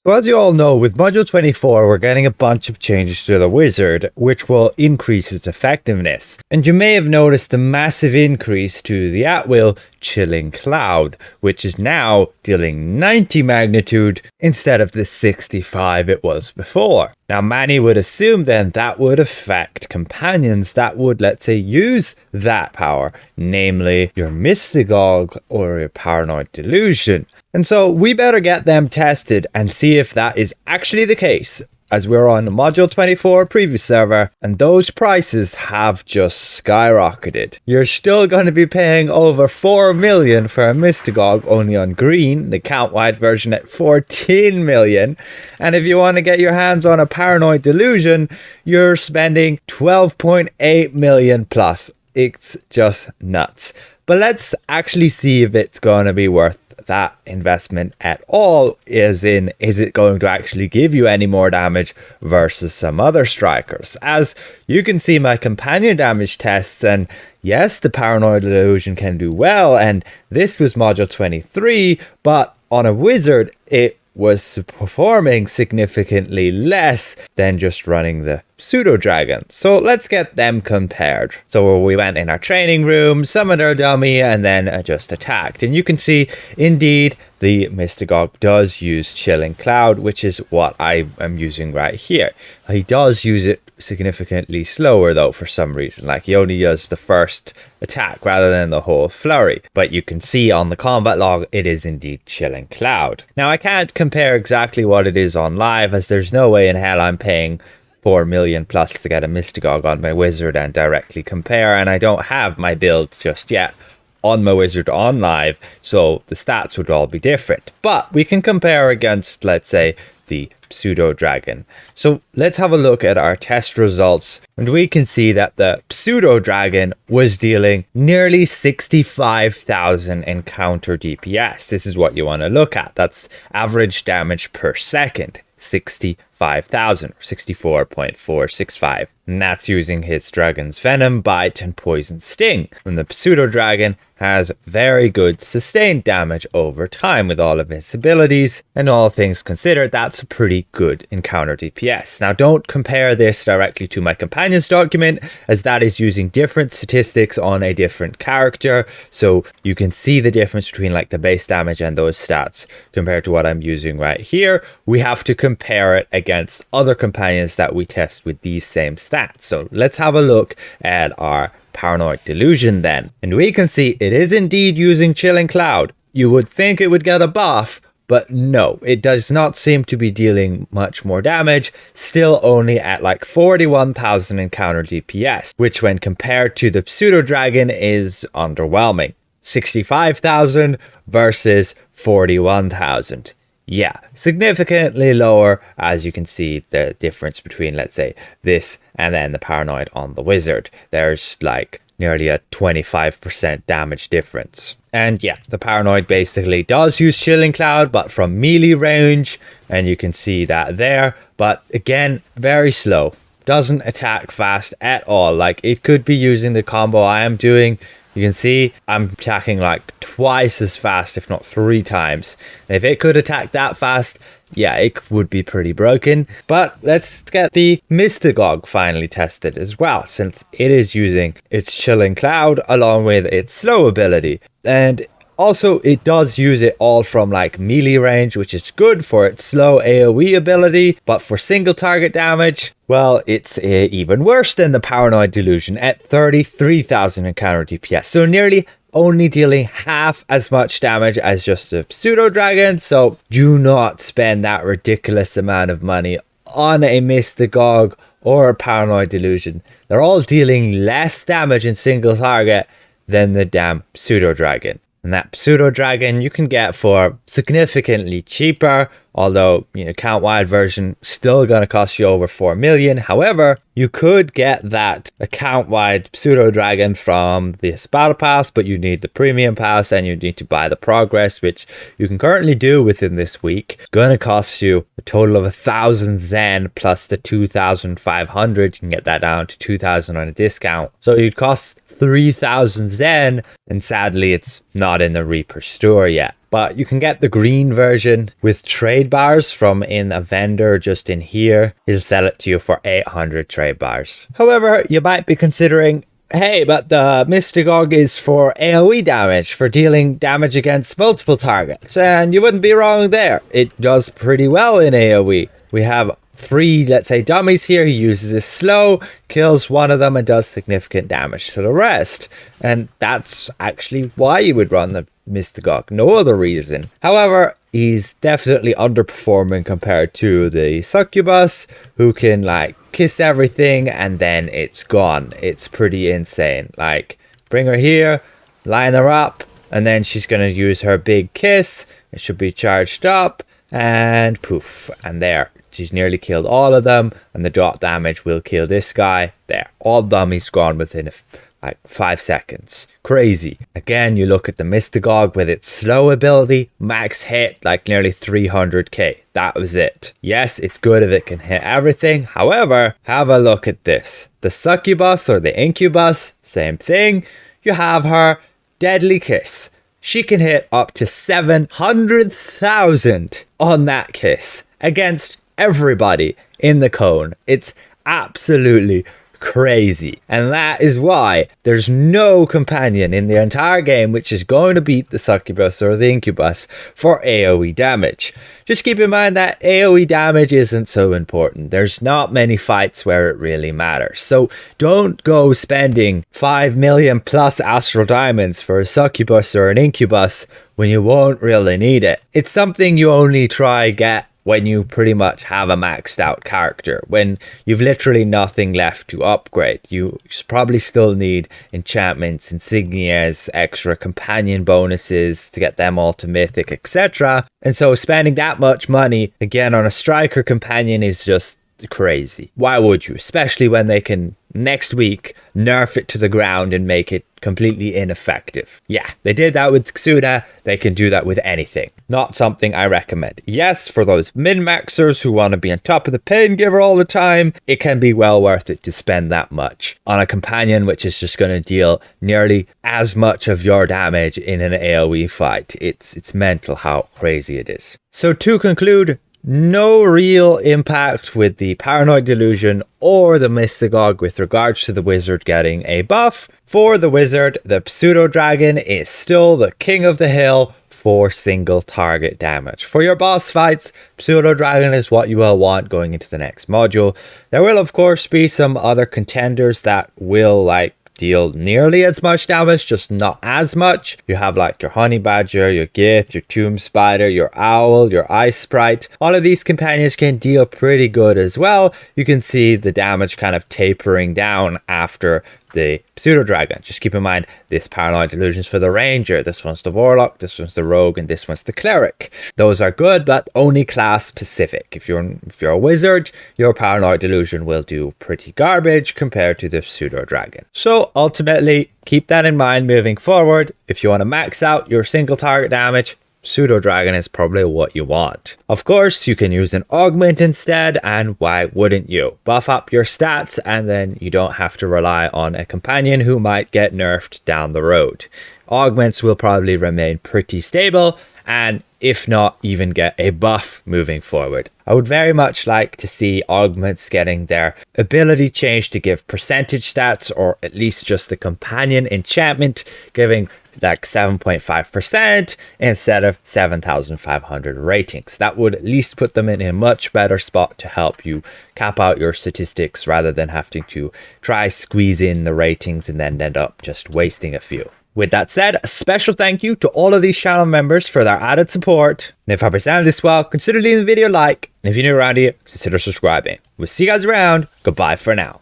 So as you all know, with Module 24, we're getting a bunch of changes to the wizard, which will increase its effectiveness. And you may have noticed a massive increase to the at-will Chilling Cloud, which is now dealing 90 magnitude instead of the 65 it was before. Now, many would assume then that would affect companions that would, let's say, use that power, namely your Mystagog or your Paranoid Delusion. And so we better get them tested and see if that is actually the case, as we're on the Module 24 preview server and those prices have just skyrocketed. You're still going to be paying over 4 million for a Mystagog only on green, the count-wide version at 14 million. And if you want to get your hands on a Paranoid Delusion, you're spending 12.8 million plus. It's just nuts. But let's actually see if it's going to be worth that investment at all, is it going to actually give you any more damage versus some other strikers. As you can see my companion damage tests, and yes, the Paranoid Delusion can do well, and this was module 23, but on a wizard it was performing significantly less than just running the Pseudo Dragon. So let's get them compared. So we went in our training room, summoned our dummy, and then just attacked. And you can see, indeed, the Mystagog does use Chilling Cloud, which is what I am using right here. He does use it significantly slower though for some reason, like he only does the first attack rather than the whole flurry, but you can see on the combat log it is indeed Chilling Cloud. Now I can't compare exactly what it is on live, as there's no way in hell I'm paying 4 million plus to get a Mystagog on my wizard and directly compare, and I don't have my build just yet on my wizard on live, so the stats would all be different. But we can compare against, let's say, the Pseudo Dragon. So let's have a look at our test results, and we can see that the Pseudo Dragon was dealing nearly 65,000 encounter DPS. This is what you want to look at. That's average damage per second. 65,000, 64.465, and that's using his Dragon's Venom, Bite, and Poison Sting. And the Pseudo Dragon has very good sustained damage over time with all of his abilities, and all things considered, that's a pretty good encounter DPS. Now don't compare this directly to my companions document, as that is using different statistics on a different character, so you can see the difference between like the base damage and those stats compared to what I'm using right here. We have to compare it against other companions that we test with these same stats. So let's have a look at our Paranoid Delusion then, and we can see it is indeed using Chilling Cloud. You would think it would get a buff, but no, it does not seem to be dealing much more damage, still only at like 41,000 encounter DPS, which when compared to the Pseudo Dragon is underwhelming. 65,000 versus 41,000. Yeah, significantly lower, as you can see the difference between, let's say, this and then the Paranoid on the wizard. There's like nearly a 25% damage difference. And yeah, the Paranoid basically does use Chilling Cloud, but from melee range, and you can see that there. But again, very slow. Doesn't attack fast at all. Like, it could be using the combo I am doing. You can see I'm attacking like twice as fast, if not 3 times. And if it could attack that fast, yeah, it would be pretty broken. But let's get the Mystagog finally tested as well, since it is using its Chilling Cloud along with its slow ability. And also, it does use it all from like melee range, which is good for its slow AoE ability, but for single target damage, well, it's even worse than the Paranoid Delusion at 33,000 encounter DPS. So nearly only dealing half as much damage as just a Pseudo Dragon. So do not spend that ridiculous amount of money on a Mystagog or a Paranoid Delusion. They're all dealing less damage in single target than the damn Pseudo Dragon. And that Pseudo Dragon you can get for significantly cheaper, although, you know, account-wide version still going to cost you over 4 million. However, you could get that account-wide Pseudo Dragon from this battle pass, but you need the premium pass and you need to buy the progress, which you can currently do within this week. Going to cost you a total of 1,000 Zen plus the 2,500. You can get that down to 2,000 on a discount. So you'd cost 3,000 Zen, and sadly it's not in the Reaper store yet. But you can get the green version with trade bars from in a vendor just in here. He'll sell it to you for 800 trade bars. However, you might be considering, hey, but the Mystagog is for AoE damage, for dealing damage against multiple targets. And you wouldn't be wrong there. It does pretty well in AoE. We have 3, let's say, dummies here. He uses his slow, kills one of them, and does significant damage to the rest. And that's actually why you would run the Mystagog, no other reason. However, he's definitely underperforming compared to the Succubus, who can like kiss everything and then it's gone. It's pretty insane. Like, bring her here, line her up, and then she's going to use her big kiss. It should be charged up, and poof, and there. She's nearly killed all of them, and the dot damage will kill this guy. There, all dummies gone within like 5 seconds. Crazy. Again, you look at the Mystagog with its slow ability, max hit like nearly 300k. That was it. Yes, it's good if it can hit everything. However, have a look at this. The Succubus or the Incubus, same thing. You have her Deadly Kiss. She can hit up to 700,000 on that kiss against everybody in the cone. It's absolutely crazy, and that is why there's no companion in the entire game which is going to beat the Succubus or the Incubus for AoE damage. Just keep in mind that AoE damage isn't so important. There's not many fights where it really matters, so don't go spending 5 million plus Astral Diamonds for a Succubus or an Incubus when you won't really need it. It's something you only try get when you pretty much have a maxed out character, when you've literally nothing left to upgrade. You probably still need enchantments, insignias, extra companion bonuses to get them all to mythic, etc. And so spending that much money again on a striker companion is just crazy. Why would you? Especially when they can next week nerf it to the ground and make it completely ineffective. Yeah, they did that with Xuna. They can do that with anything. Not something I recommend. Yes, for those min-maxers who want to be on top of the pain giver all the time, it can be well worth it to spend that much on a companion which is just going to deal nearly as much of your damage in an AoE fight. It's mental how crazy it is. So to conclude, no real impact with the Paranoid Delusion or the Mystagogue with regards to the wizard getting a buff. For the wizard, the Pseudo Dragon is still the king of the hill for single target damage. For your boss fights, Pseudo Dragon is what you will want going into the next module. There will of course be some other contenders that will like deal nearly as much damage, just not as much. You have like your Honey Badger, your Gith, your Tomb Spider, your Owl, your Ice Sprite. All of these companions can deal pretty good as well. You can see the damage kind of tapering down after the Pseudo Dragon. Just keep in mind, this Paranoid Delusion is for the Ranger, this one's the Warlock, this one's the Rogue, and this one's the Cleric. Those are good, but only class specific. If you're a wizard, your Paranoid Delusion will do pretty garbage compared to the Pseudo Dragon. So ultimately, keep that in mind moving forward. If you want to max out your single target damage, Pseudo Dragon is probably what you want. Of course, you can use an augment instead, and why wouldn't you? Buff up your stats, and then you don't have to rely on a companion who might get nerfed down the road. Augments will probably remain pretty stable, and if not, even get a buff moving forward. I would very much like to see augments getting their ability changed to give percentage stats, or at least just the companion enchantment giving like 7.5% instead of 7,500 ratings. That would at least put them in a much better spot to help you cap out your statistics rather than having to try squeeze in the ratings and then end up just wasting a few. With that said, a special thank you to all of these channel members for their added support. And if I presented this well, consider leaving the video a like. And if you're new around here, consider subscribing. We'll see you guys around. Goodbye for now.